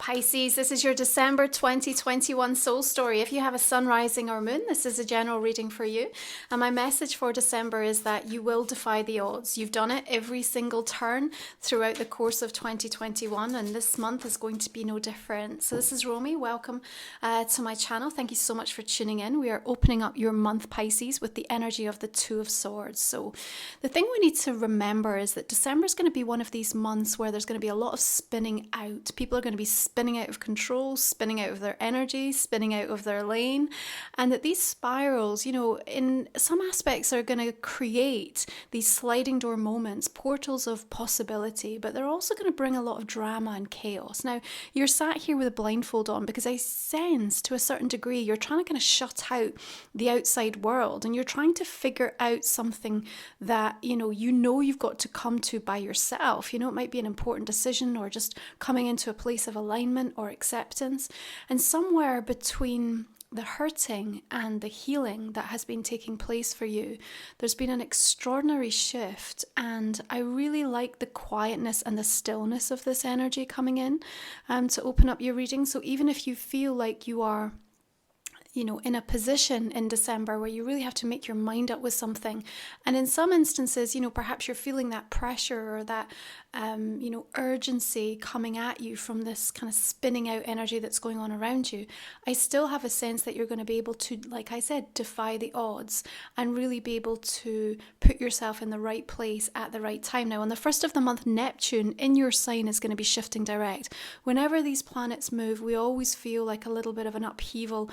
Pisces, this is your December 2021 soul story. If you have a sun, rising or moon, this is a general reading for you. And my message for December is that you will defy the odds. You've done it every single turn throughout the course of 2021, and this month is going to be no different. So this is Romy. Welcome to my channel. Thank you so much for tuning in. We are opening up your month, Pisces, with the energy of the Two of Swords. So the thing we need to remember is that December is going to be one of these months where there's going to be a lot of spinning out. People are going to be spinning out of control, spinning out of their energy, spinning out of their lane, and that these spirals, in some aspects are going to create these sliding door moments, portals of possibility, but they're also going to bring a lot of drama and chaos. Now, you're sat here with a blindfold on because I sense to a certain degree you're trying to kind of shut out the outside world, and you're trying to figure out something that you've got to come to by yourself. It might be an important decision or just coming into a place of alignment or acceptance. And somewhere between the hurting and the healing that has been taking place for you, there's been an extraordinary shift. And I really like the quietness and the stillness of this energy coming in to open up your reading. So even if you feel like you are in a position in December where you really have to make your mind up with something. And in some instances, perhaps you're feeling that pressure or that, urgency coming at you from this kind of spinning out energy that's going on around you. I still have a sense that you're going to be able to, like I said, defy the odds and really be able to put yourself in the right place at the right time. Now, on the first of the month, Neptune in your sign is going to be shifting direct. Whenever these planets move, we always feel like a little bit of an upheaval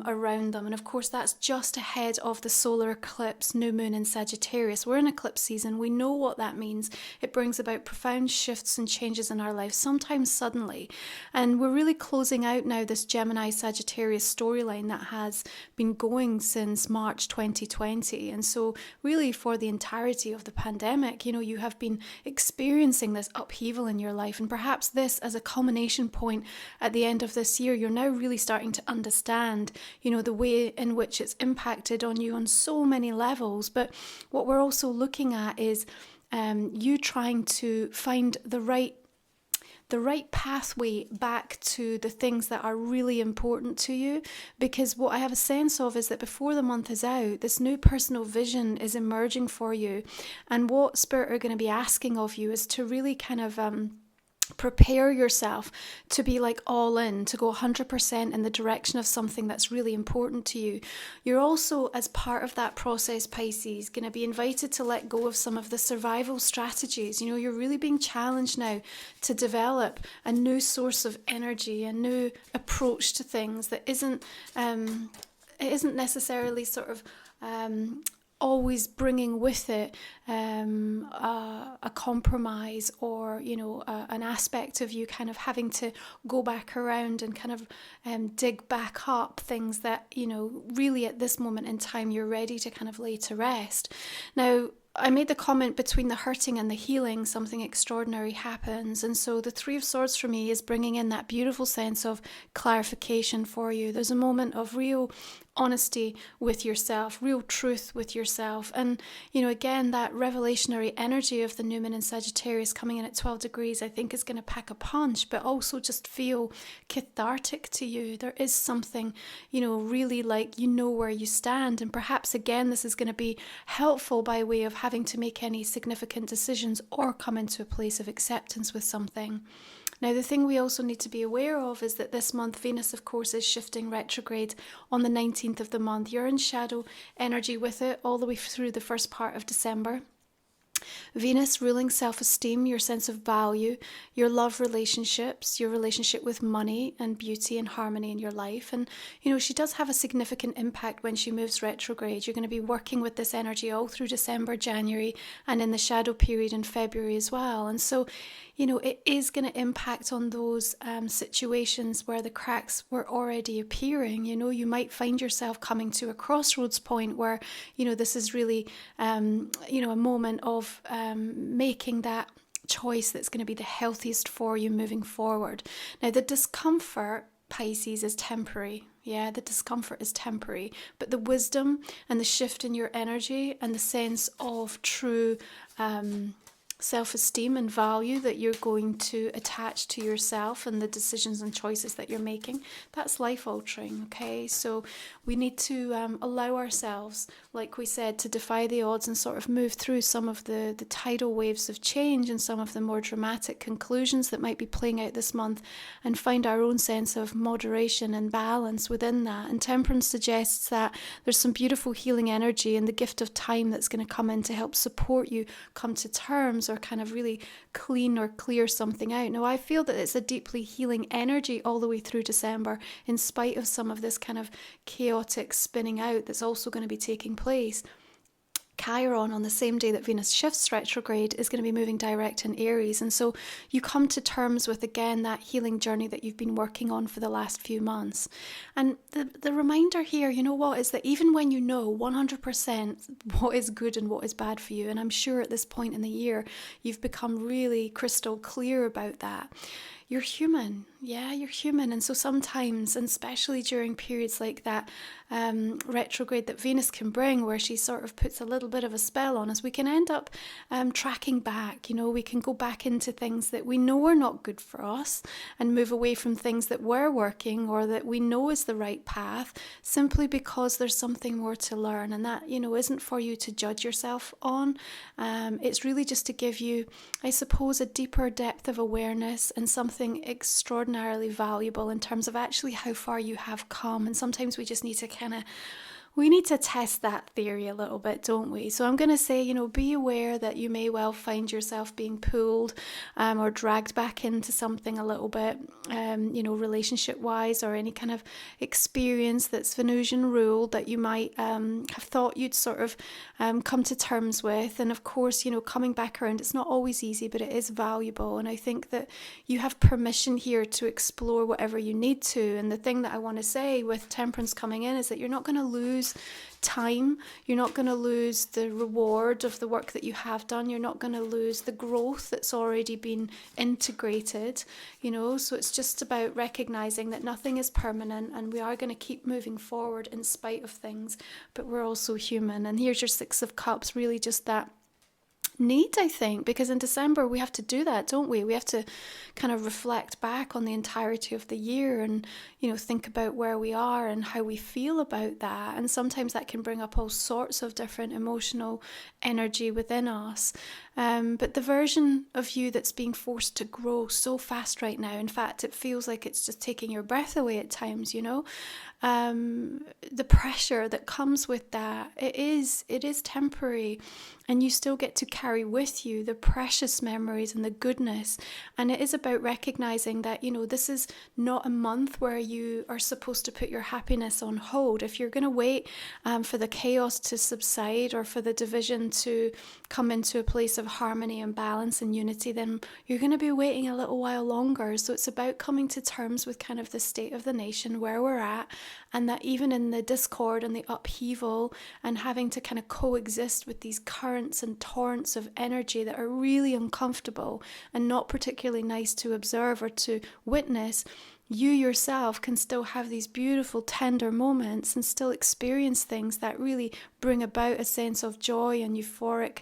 around them. And of course, that's just ahead of the solar eclipse, new moon in Sagittarius. We're in eclipse season. We know what that means. It brings about profound shifts and changes in our lives, sometimes suddenly. And we're really closing out now this Gemini Sagittarius storyline that has been going since March 2020. And so really for the entirety of the pandemic, you have been experiencing this upheaval in your life. And perhaps this as a culmination point at the end of this year, you're now really starting to understand the way in which it's impacted on you on so many levels. But what we're also looking at is you trying to find the right pathway back to the things that are really important to you. Because what I have a sense of is that before the month is out, this new personal vision is emerging for you. And what Spirit are going to be asking of you is to really kind of prepare yourself to be like all in, to go 100% in the direction of something that's really important to you. You're also, as part of that process, Pisces, going to be invited to let go of some of the survival strategies. You're really being challenged now to develop a new source of energy, a new approach to things that isn't necessarily sort of always bringing with it a compromise or an aspect of you kind of having to go back around and kind of dig back up things that really at this moment in time you're ready to kind of lay to rest. Now, I made the comment between the hurting and the healing, something extraordinary happens. And so the Three of Swords for me is bringing in that beautiful sense of clarification for you. There's a moment of real honesty with yourself, real truth with yourself. And, again, that revelationary energy of the new moon in Sagittarius coming in at 12 degrees, I think is going to pack a punch, but also just feel cathartic to you. There is something, really like where you stand. And perhaps, again, this is going to be helpful by way of having to make any significant decisions or come into a place of acceptance with something. Now, the thing we also need to be aware of is that this month, Venus, of course, is shifting retrograde on the 19th of the month. You're in shadow energy with it all the way through the first part of December. Venus ruling self-esteem, your sense of value, your love relationships, your relationship with money and beauty and harmony in your life. And, she does have a significant impact when she moves retrograde. You're going to be working with this energy all through December, January, and in the shadow period in February as well. And so, it is going to impact on those situations where the cracks were already appearing. You might find yourself coming to a crossroads point where, this is really, a moment of making that choice that's going to be the healthiest for you moving forward. Now, the discomfort, Pisces, is temporary. Yeah, the discomfort is temporary, but the wisdom and the shift in your energy and the sense of true self-esteem and value that you're going to attach to yourself and the decisions and choices that you're making, that's life altering. Okay, so we need to allow ourselves, like we said, to defy the odds and sort of move through some of the tidal waves of change and some of the more dramatic conclusions that might be playing out this month, and find our own sense of moderation and balance within that. And Temperance suggests that there's some beautiful healing energy and the gift of time that's going to come in to help support you come to terms or kind of really clean or clear something out. Now, I feel that it's a deeply healing energy all the way through December, in spite of some of this kind of chaotic spinning out that's also going to be taking place. Chiron, on the same day that Venus shifts retrograde, is going to be moving direct in Aries. And so you come to terms with, again, that healing journey that you've been working on for the last few months. And the reminder here, you know what, is that even when you know 100% what is good and what is bad for you, and I'm sure at this point in the year you've become really crystal clear about that, you're human. Yeah, you're human. And so sometimes, and especially during periods like that retrograde that Venus can bring, where she sort of puts a little bit of a spell on us, we can end up tracking back. You know, we can go back into things that we know are not good for us and move away from things that were working or that we know is the right path, simply because there's something more to learn. And that, you know, isn't for you to judge yourself on. It's really just to give you, I suppose, a deeper depth of awareness and something extraordinarily valuable in terms of actually how far you have come. And sometimes we just need to we need to test that theory a little bit, don't we? So I'm going to say, you know, be aware that you may well find yourself being pulled or dragged back into something a little bit, you know, relationship-wise, or any kind of experience that's Venusian ruled that you might have thought you'd sort of come to terms with. And of course, you know, coming back around, it's not always easy, but it is valuable. And I think that you have permission here to explore whatever you need to. And the thing that I want to say with Temperance coming in is that you're not going to lose time, you're not going to lose the reward of the work that you have done, you're not going to lose the growth that's already been integrated, you know. So it's just about recognizing that nothing is permanent and we are going to keep moving forward in spite of things, but we're also human. And here's your Six of Cups, really just that need, I think, because in December we have to do that, don't we? We have to kind of reflect back on the entirety of the year and, you know, think about where we are and how we feel about that. And sometimes that can bring up all sorts of different emotional energy within us. But the version of you that's being forced to grow so fast right now, in fact, it feels like it's just taking your breath away at times, you know. The pressure that comes with that, it is temporary, and you still get to carry with you the precious memories and the goodness. And it is about recognizing that, you know, this is not a month where you are supposed to put your happiness on hold. If you're going to wait for the chaos to subside or for the division to come into a place of harmony and balance and unity, then you're going to be waiting a little while longer. So it's about coming to terms with kind of the state of the nation, where we're at, and that even in the discord and the upheaval and having to kind of coexist with these currents and torrents of energy that are really uncomfortable and not particularly nice to observe or to witness, you yourself can still have these beautiful, tender moments and still experience things that really bring about a sense of joy and euphoric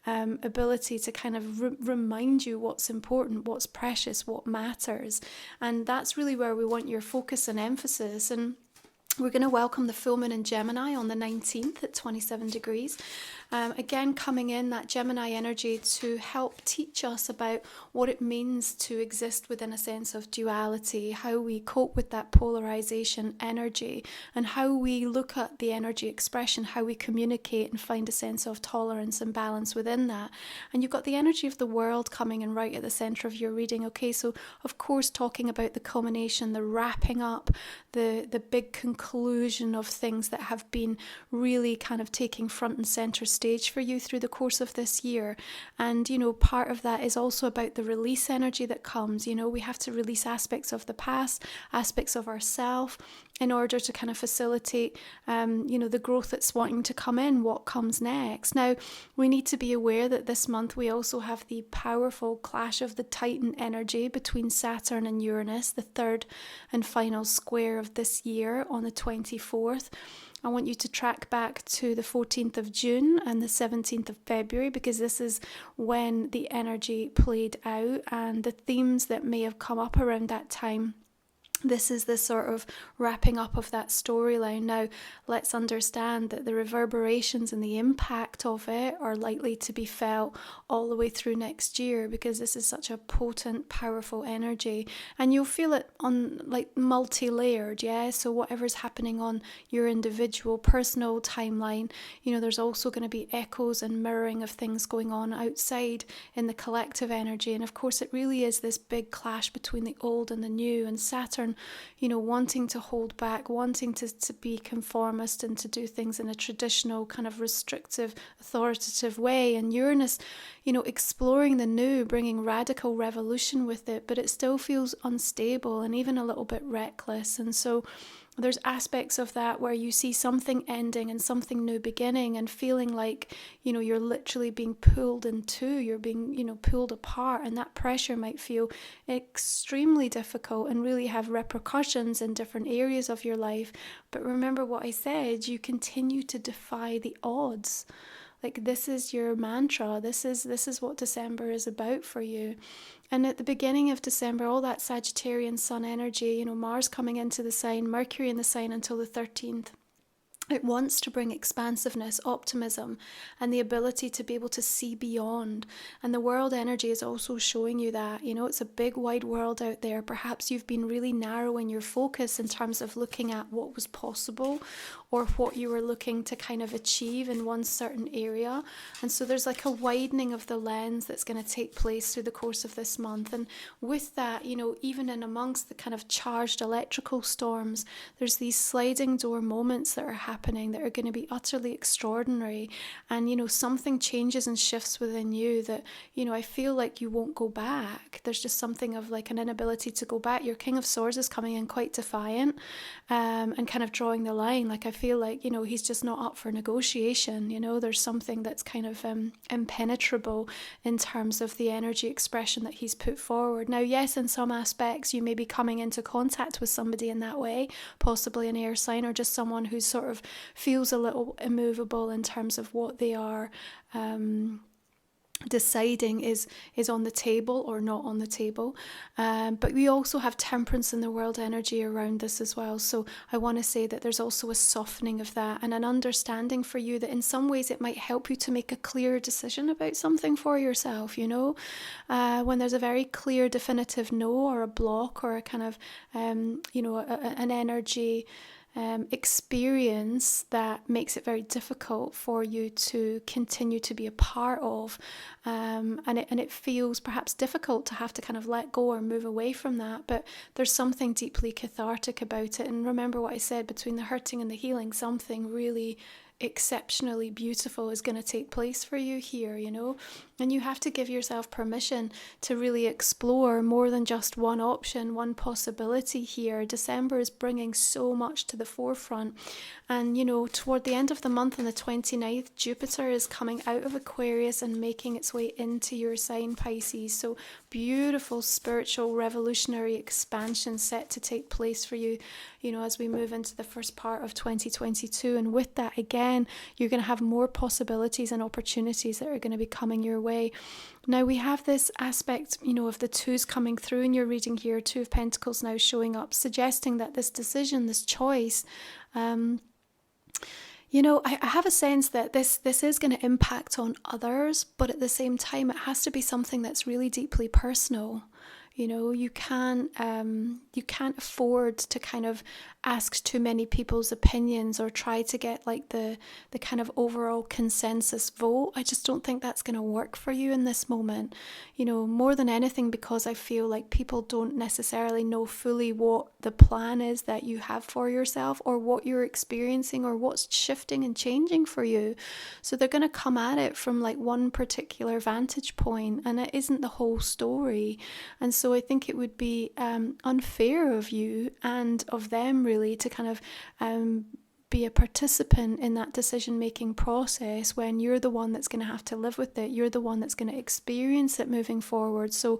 ability to kind of remind you what's important, what's precious, what matters. And that's really where we want your focus and emphasis. And we're going to welcome the full moon in Gemini on the 19th at 27 degrees. Again, coming in that Gemini energy to help teach us about what it means to exist within a sense of duality, how we cope with that polarization energy, and how we look at the energy expression, how we communicate and find a sense of tolerance and balance within that. And you've got the energy of the world coming in right at the center of your reading. Okay, so of course talking about the culmination, the wrapping up, the big conclusion of things that have been really kind of taking front and center stage for you through the course of this year. And, you know, part of that is also about the release energy that comes. You know, we have to release aspects of the past, aspects of ourselves, in order to kind of facilitate, you know, the growth that's wanting to come in, what comes next. Now, we need to be aware that this month we also have the powerful clash of the Titan energy between Saturn and Uranus, the third and final square of this year on the 24th. I want you to track back to the 14th of June and the 17th of February, because this is when the energy played out and the themes that may have come up around that time. This is the sort of wrapping up of that storyline. Now, let's understand that the reverberations and the impact of it are likely to be felt all the way through next year, because this is such a potent, powerful energy. And you'll feel it on like multi-layered, yeah? So whatever's happening on your individual personal timeline, there's also going to be echoes and mirroring of things going on outside in the collective energy. And of course, it really is this big clash between the old and the new, and Saturn wanting to hold back, wanting to be conformist and to do things in a traditional kind of restrictive, authoritative way, and Uranus, exploring the new, bringing radical revolution with it, but it still feels unstable and even a little bit reckless. And so there's aspects of that where you see something ending and something new beginning, and feeling like, you're literally being pulled in two, you're being, pulled apart, and that pressure might feel extremely difficult and really have repercussions in different areas of your life. But remember what I said, you continue to defy the odds. Like, this is your mantra. This is what December is about for you. And at the beginning of December, all that Sagittarian sun energy, Mars coming into the sign, Mercury in the sign until the 13th. It wants to bring expansiveness, optimism, and the ability to be able to see beyond. And the world energy is also showing you that. It's a big, wide world out there. Perhaps you've been really narrow in your focus in terms of looking at what was possible or what you were looking to kind of achieve in one certain area. And so there's like a widening of the lens that's going to take place through the course of this month. And with that, even in amongst the kind of charged electrical storms, there's these sliding door moments that are happening that are going to be utterly extraordinary. And, something changes and shifts within you that, I feel like you won't go back. There's just something of like an inability to go back. Your King of Swords is coming in quite defiant and kind of drawing the line. Like, I feel like, he's just not up for negotiation. There's something that's kind of impenetrable in terms of the energy expression that he's put forward. Now, yes, in some aspects, you may be coming into contact with somebody in that way, possibly an air sign or just someone who's sort of feels a little immovable in terms of what they are deciding is on the table or not on the table. But we also have temperance in the world energy around this as well. So I want to say that there's also a softening of that and an understanding for you that in some ways it might help you to make a clear decision about something for yourself, when there's a very clear definitive no or a block or a kind of an energy experience that makes it very difficult for you to continue to be a part of, and it feels perhaps difficult to have to kind of let go or move away from that, but there's something deeply cathartic about it. And remember what I said, between the hurting and the healing, something really exceptionally beautiful is going to take place for you here, and you have to give yourself permission to really explore more than just one option, one possibility here. December is bringing so much to the forefront, and toward the end of the month on the 29th, Jupiter is coming out of Aquarius and making its way into your sign, Pisces. So beautiful spiritual revolutionary expansion set to take place for you, as we move into the first part of 2022. And with that, again, you're going to have more possibilities and opportunities that are going to be coming your way. Now we have this aspect, of the twos coming through in your reading here, Two of Pentacles now showing up, suggesting that this decision, this choice, I have a sense that this is going to impact on others, but at the same time, it has to be something that's really deeply personal. You can't afford to kind of ask too many people's opinions or try to get like the kind of overall consensus vote. I just don't think that's going to work for you in this moment, more than anything, because I feel like people don't necessarily know fully what the plan is that you have for yourself or what you're experiencing or what's shifting and changing for you. So they're going to come at it from like one particular vantage point, and it isn't the whole story. And so I think it would be unfair of you and of them really to kind of be a participant in that decision-making process when you're the one that's going to have to live with it. You're the one that's going to experience it moving forward. So,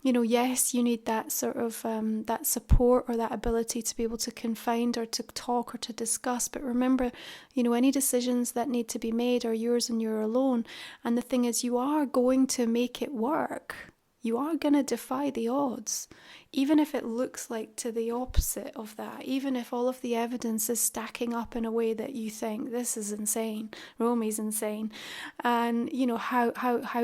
yes, you need that sort of that support or that ability to be able to confide or to talk or to discuss. But remember, any decisions that need to be made are yours and you're alone. And the thing is, you are going to make it work. You are going to defy the odds, even if it looks like to the opposite of that, even if all of the evidence is stacking up in a way that you think, this is insane, Romy's insane, and how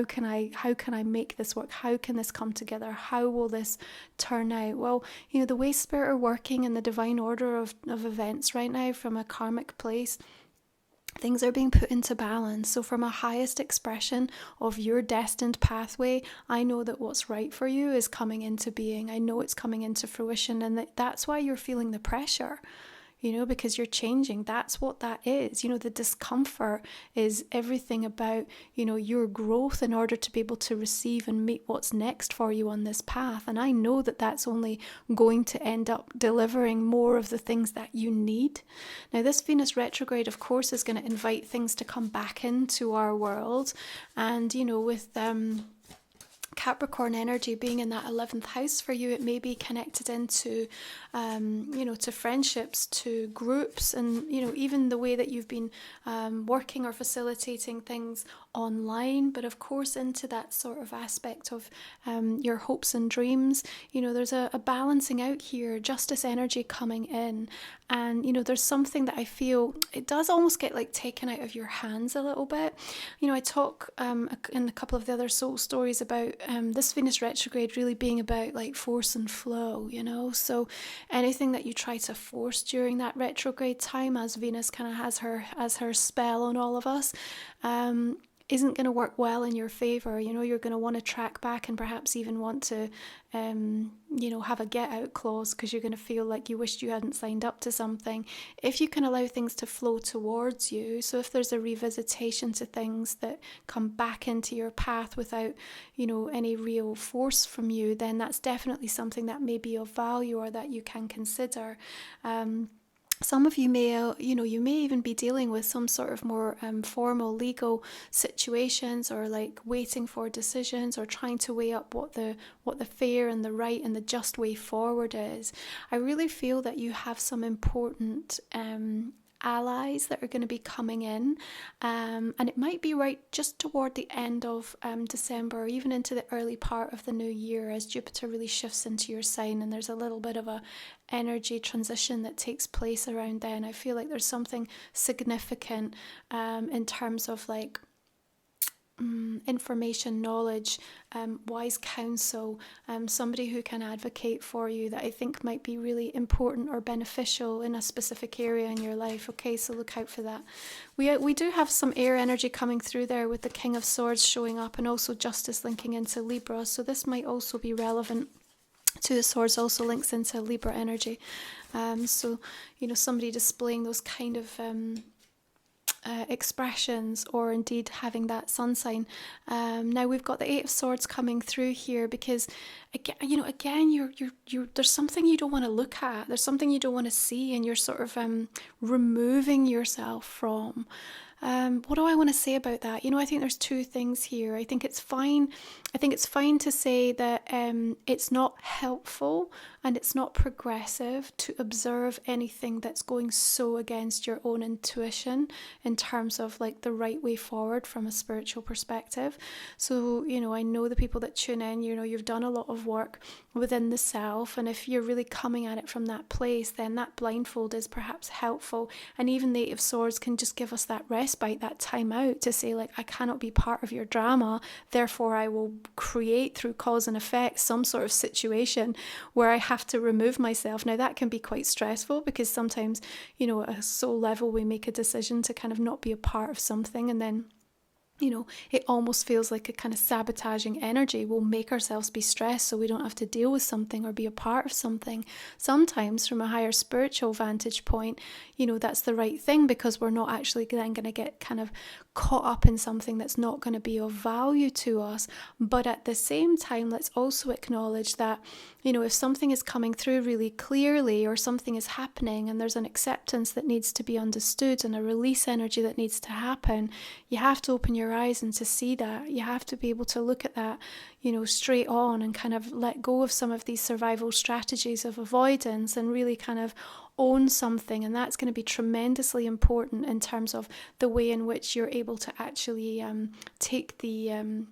can I make this work? How can this come together? How will this turn out? Well, the way Spirit are working in the divine order of events right now from a karmic place, things are being put into balance. So from a highest expression of your destined pathway, I know that what's right for you is coming into being. I know it's coming into fruition, and that's why you're feeling the pressure. Because you're changing. That's what that is. The discomfort is everything about, your growth in order to be able to receive and meet what's next for you on this path. And I know that that's only going to end up delivering more of the things that you need. Now, this Venus retrograde, of course, is going to invite things to come back into our world. And, with Capricorn energy being in that 11th house for you, it may be connected into, to friendships, to groups, and, even the way that you've been working or facilitating things online, but of course into that sort of aspect of your hopes and dreams. There's a balancing out here, justice energy coming in, and there's something that I feel it does almost get like taken out of your hands a little bit. I talk in a couple of the other soul stories about this Venus retrograde really being about like force and flow, so anything that you try to force during that retrograde time, as Venus kind of has her spell on all of us, isn't going to work well in your favor. You're going to want to track back and perhaps even want to have a get out clause because you're going to feel like you wished you hadn't signed up to something. If you can allow things to flow towards you, so if there's a revisitation to things that come back into your path without any real force from you, then that's definitely something that may be of value or that you can consider. Some of you may, you may even be dealing with some sort of more formal legal situations, or like waiting for decisions, or trying to weigh up what the fair and the right and the just way forward is. I really feel that you have some important allies that are going to be coming in, and it might be right just toward the end of December, or even into the early part of the new year, as Jupiter really shifts into your sign, and there's a little bit of a energy transition that takes place around then. I feel like there's something significant in terms of like information, knowledge, wise counsel, somebody who can advocate for you that I think might be really important or beneficial in a specific area in your life. Okay, so look out for that. We do have some air energy coming through there with the King of Swords showing up, and also Justice linking into Libra, so this might also be relevant. Two of Swords also links into Libra energy, so somebody displaying those kind of expressions, or indeed having that sun sign. Now we've got the Eight of Swords coming through here because again you're there's something you don't want to look at, there's something you don't want to see, and you're sort of removing yourself from. What do I want to say about that? I think there's two things here. I think it's fine to say that it's not helpful and it's not progressive to observe anything that's going so against your own intuition in terms of like the right way forward from a spiritual perspective. So, I know the people that tune in, you've done a lot of work within the self, and if you're really coming at it from that place, then that blindfold is perhaps helpful. And even the Eight of Swords can just give us that respite, that time out to say, like, I cannot be part of your drama, therefore I will create through cause and effect some sort of situation where I have to remove myself. Now that can be quite stressful because sometimes, at a soul level, we make a decision to kind of not be a part of something, and then it almost feels like a kind of sabotaging energy. We'll make ourselves be stressed so we don't have to deal with something or be a part of something. Sometimes from a higher spiritual vantage point, that's the right thing, because we're not actually then going to get kind of caught up in something that's not going to be of value to us. But at the same time, let's also acknowledge that if something is coming through really clearly, or something is happening and there's an acceptance that needs to be understood and a release energy that needs to happen, you have to open your eyes and to see that. You have to be able to look at that, straight on, and kind of let go of some of these survival strategies of avoidance and really kind of own something. And that's going to be tremendously important in terms of the way in which you're able to actually take the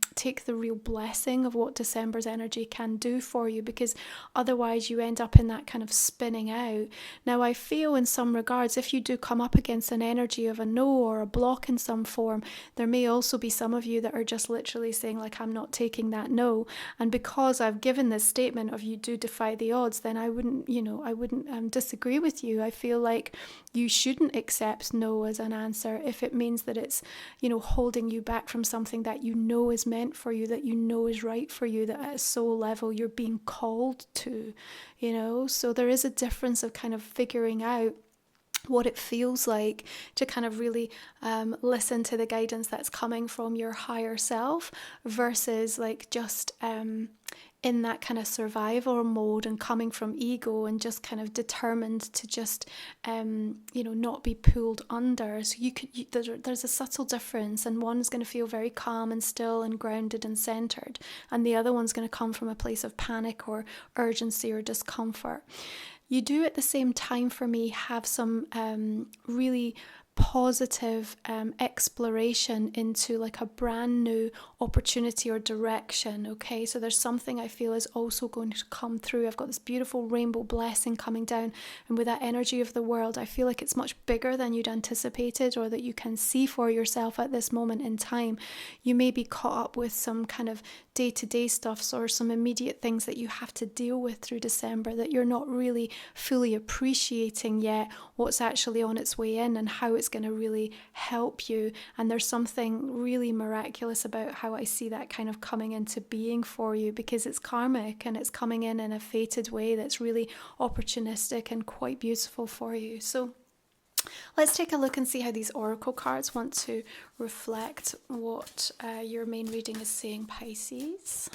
real blessing of what December's energy can do for you, because otherwise you end up in that kind of spinning out. Now, I feel in some regards, if you do come up against an energy of a no or a block in some form, there may also be some of you that are just literally saying, like, I'm not taking that no. And because I've given this statement of you do defy the odds, then I wouldn't disagree with you. I feel like you shouldn't accept no as an answer if it means that it's, holding you back from something that is meant for you, that is right for you, that at a soul level you're being called to, So there is a difference of kind of figuring out what it feels like to kind of really listen to the guidance that's coming from your higher self versus like just in that kind of survival mode and coming from ego and just kind of determined to just not be pulled under. So there's a subtle difference, and one's going to feel very calm and still and grounded and centered, and the other one's going to come from a place of panic or urgency or discomfort. You do at the same time, for me, have some really positive exploration into like a brand new opportunity or direction. Okay, so there's something I feel is also going to come through. I've got this beautiful rainbow blessing coming down, and with that energy of the world, I feel like it's much bigger than you'd anticipated or that you can see for yourself at this moment in time. You may be caught up with some kind of day-to-day stuffs or some immediate things that you have to deal with through December that you're not really fully appreciating yet what's actually on its way in and how it's going to really help you. And there's something really miraculous about how I see that kind of coming into being for you, because it's karmic and it's coming in a fated way that's really opportunistic and quite beautiful for you. So let's take a look and see how these oracle cards want to reflect what your main reading is saying, Pisces.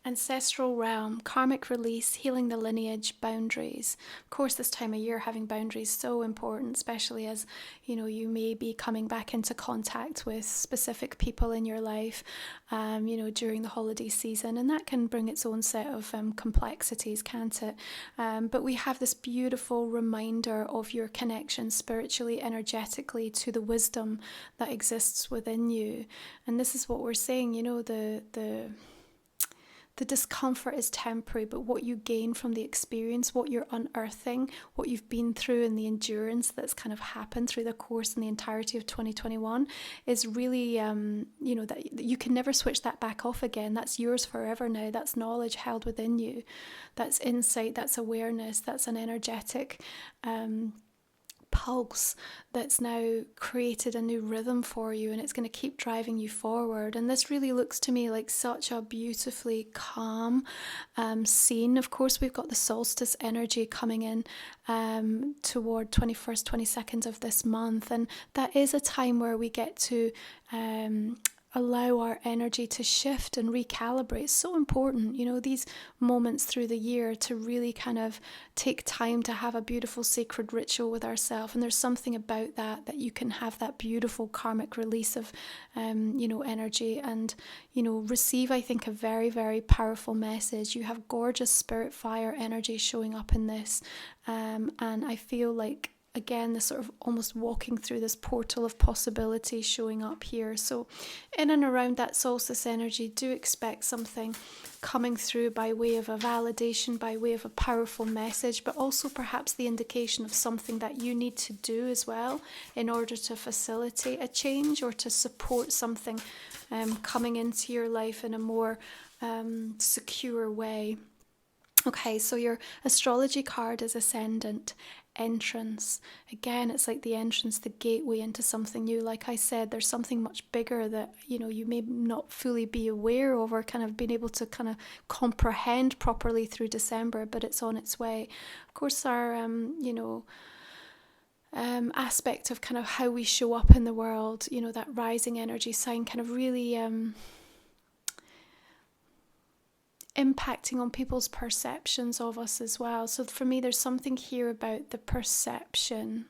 Ancestral realm, karmic release, healing the lineage, boundaries. Of course, this time of year, having boundaries is so important, especially as, you may be coming back into contact with specific people in your life, during the holiday season. And that can bring its own set of complexities, can't it? But we have this beautiful reminder of your connection spiritually, energetically to the wisdom that exists within you. And this is what we're saying, the discomfort is temporary, but what you gain from the experience, what you're unearthing, what you've been through, and the endurance that's kind of happened through the course and the entirety of 2021 is really, that you can never switch that back off again. That's yours forever now. That's knowledge held within you. That's insight. That's awareness. That's an energetic pulse that's now created a new rhythm for you, and it's going to keep driving you forward. And this really looks to me like such a beautifully calm scene. Of course, we've got the solstice energy coming in toward 21st, 22nd of this month, and that is a time where we get to allow our energy to shift and recalibrate. It's so important, these moments through the year to really kind of take time to have a beautiful sacred ritual with ourselves. And there's something about that you can have that beautiful karmic release of, energy and, receive, I think, a very, very powerful message. You have gorgeous spirit fire energy showing up in this. And I feel like, again, this sort of almost walking through this portal of possibility showing up here. So in and around that solstice energy, do expect something coming through by way of a validation, by way of a powerful message, but also perhaps the indication of something that you need to do as well in order to facilitate a change or to support something coming into your life in a more secure way. Okay, so your astrology card is Ascendant. Entrance. Again, it's like the entrance, the gateway into something new. Like I said, there's something much bigger that you may not fully be aware of or kind of been able to kind of comprehend properly through December, but it's on its way. Of course, our aspect of kind of how we show up in the world, that rising energy sign kind of really impacting on people's perceptions of us as well. So for me, there's something here about the perception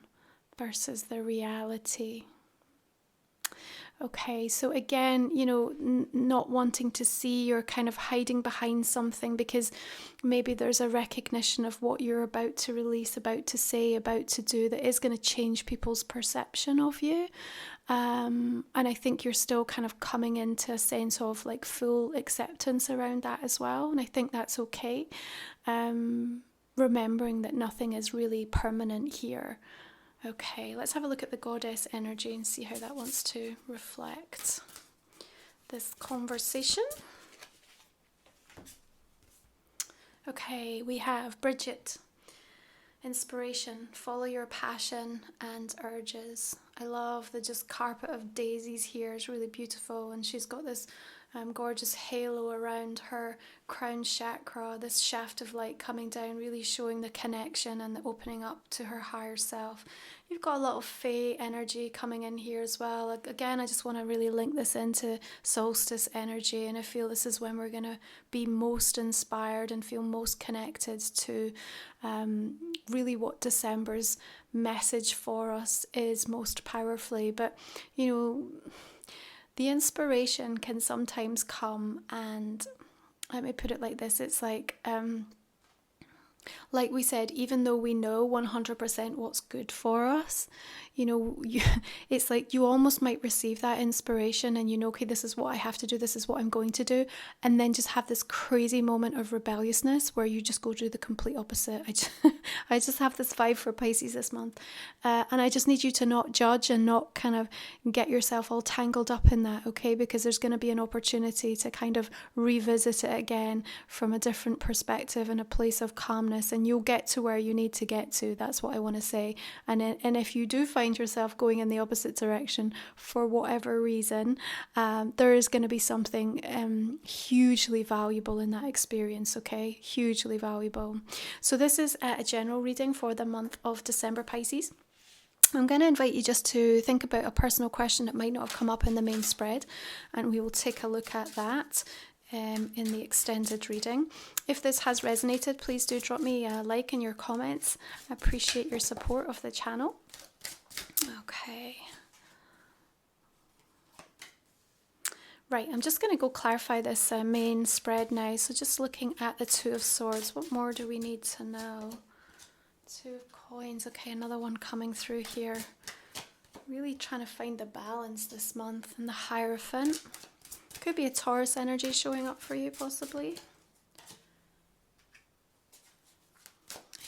versus the reality. Okay, so again, you know, not wanting to see or kind of hiding behind something, because maybe there's a recognition of what you're about to release, about to say, about to do, that is going to change people's perception of you. And I think you're still kind of coming into a sense of like full acceptance around that as well. And I think that's okay. Remembering that nothing is really permanent here. Okay, let's have a look at the goddess energy and see how that wants to reflect this conversation. Okay, we have Bridget. Inspiration, follow your passion and urges. I love the just carpet of daisies here. It's really beautiful, and she's got this gorgeous halo around her crown chakra, this shaft of light coming down, really showing the connection and the opening up to her higher self. You've got a lot of Fae energy coming in here as well. Again, I just want to really link this into solstice energy, and I feel this is when we're going to be most inspired and feel most connected to really what December's message for us is most powerfully. But, you know, the inspiration can sometimes come, and let me put it like this, it's like we said, even though we know 100% what's good for us, you know, it's like you almost might receive that inspiration and you know, okay, this is what I have to do, this is what I'm going to do, and then just have this crazy moment of rebelliousness where you just go do the complete opposite. I just have this vibe for Pisces this month, and I just need you to not judge and not kind of get yourself all tangled up in that, okay, because there's going to be an opportunity to kind of revisit it again from a different perspective and a place of calmness, and you'll get to where you need to get to. That's what I want to say. And if you do find yourself going in the opposite direction for whatever reason, there is going to be something hugely valuable in that experience, okay? Hugely valuable. So this is a general reading for the month of December, Pisces. I'm going to invite you just to think about a personal question that might not have come up in the main spread, and we will take a look at that in the extended reading. If this has resonated, please do drop me a like in your comments. I appreciate your support of the channel. Okay. Right, I'm just going to go clarify this main spread now. So just looking at the Two of Swords, what more do we need to know? Two of Coins, okay, another one coming through here. Really trying to find the balance this month. And the Hierophant. Could be a Taurus energy showing up for you, possibly.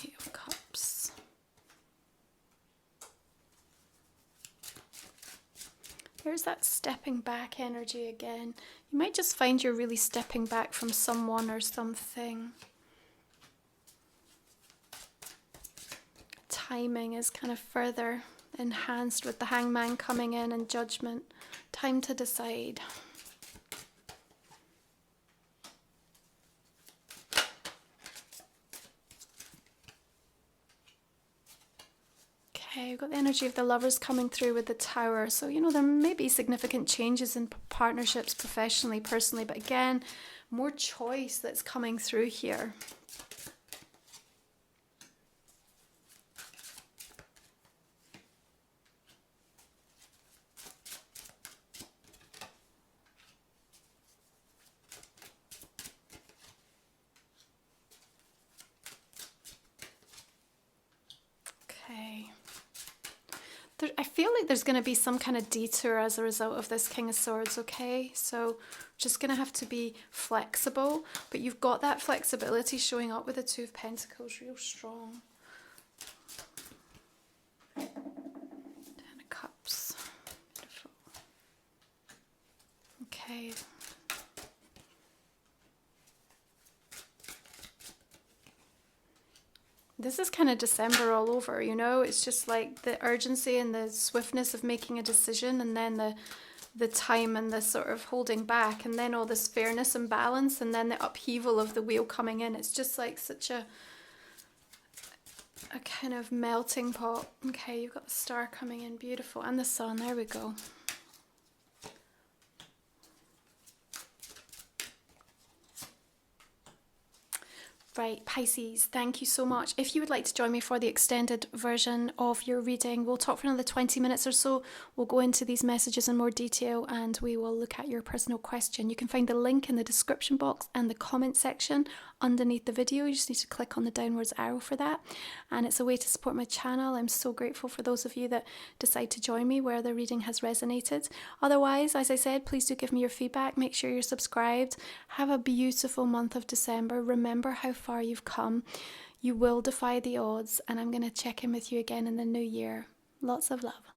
Eight of Cups. There's that stepping back energy again. You might just find you're really stepping back from someone or something. Timing is kind of further enhanced with the Hangman coming in and Judgment. Time to decide. Okay, we've got the energy of the Lovers coming through with the Tower. So, you know, there may be significant changes in partnerships professionally, personally, but again, more choice that's coming through here. I feel like there's going to be some kind of detour as a result of this King of Swords, okay? So just going to have to be flexible, but you've got that flexibility showing up with the Two of Pentacles real strong. Ten of Cups. Beautiful. Okay. This is kind of December all over, you know? It's just like the urgency and the swiftness of making a decision, and then the time and the sort of holding back, and then all this fairness and balance, and then the upheaval of the wheel coming in. It's just like such a kind of melting pot. Okay, you've got the Star coming in, beautiful, and the Sun, there we go. right, Pisces, thank you so much. If you would like to join me for the extended version of your reading, we'll talk for another 20 minutes or so. We'll go into these messages in more detail and we will look at your personal question. You can find the link in the description box and the comment section underneath the video. You just need to click on the downwards arrow for that. And it's a way to support my channel. I'm so grateful for those of you that decide to join me where the reading has resonated. Otherwise, as I said, please do give me your feedback. Make sure you're subscribed. Have a beautiful month of December. Remember how far you've come. You will defy the odds, and I'm going to check in with you again in the new year. Lots of love.